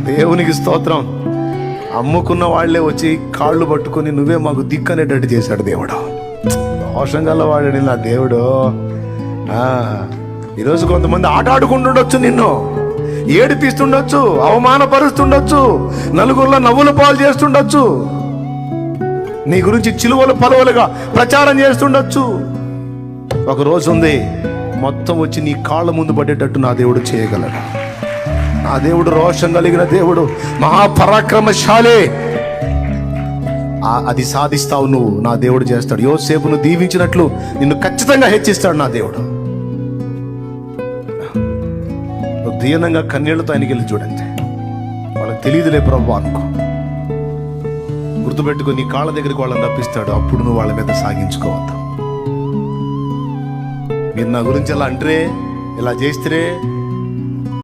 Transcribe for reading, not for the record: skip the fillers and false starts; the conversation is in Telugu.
దేవునికి స్తోత్రం. అమ్ముకున్న వాళ్ళే వచ్చి కాళ్ళు పట్టుకొని నువ్వే మాకు దిక్కనేటట్టు చేశాడు దేవుడు. రోషం గలవాడు నా దేవుడు. ఈరోజు కొంతమంది ఆట ఆడుకుంటుండొచ్చు, నిన్ను ఏడిపిస్తుండొచ్చు, అవమానపరుస్తుండొచ్చు, నలుగురిలో నవ్వుల పాలు చేస్తుండొచ్చు, నీ గురించి చిలువలు పలువలుగా ప్రచారం చేస్తుండొచ్చు. ఒక రోజు ఉంది, మొత్తం వచ్చి నీ కాళ్ళ ముందు పడేటట్టు నా దేవుడు చేయగలడు. నా దేవుడు రోషం కలిగిన దేవుడు, మహాపరాక్రమశాలే. అది సాధిస్తావు నువ్వు, నా దేవుడు చేస్తాడు. యోసేపును దీవించినట్లు నిన్ను ఖచ్చితంగా హెచ్చిస్తాడు నా దేవుడు. నువ్వు దీనంగా కన్నీళ్లతో ఆయనకి వెళ్ళి చూడండి. వాళ్ళకి తెలియదులే ప్రభు అనుకో. గుర్తుపెట్టుకో, నీ కాళ్ళ దగ్గరికి వాళ్ళని రప్పిస్తాడు. అప్పుడు నువ్వు వాళ్ళ మీద సాగించుకోవద్దు. మీరు నా గురించి ఎలా అంటే, ఇలా చేస్తే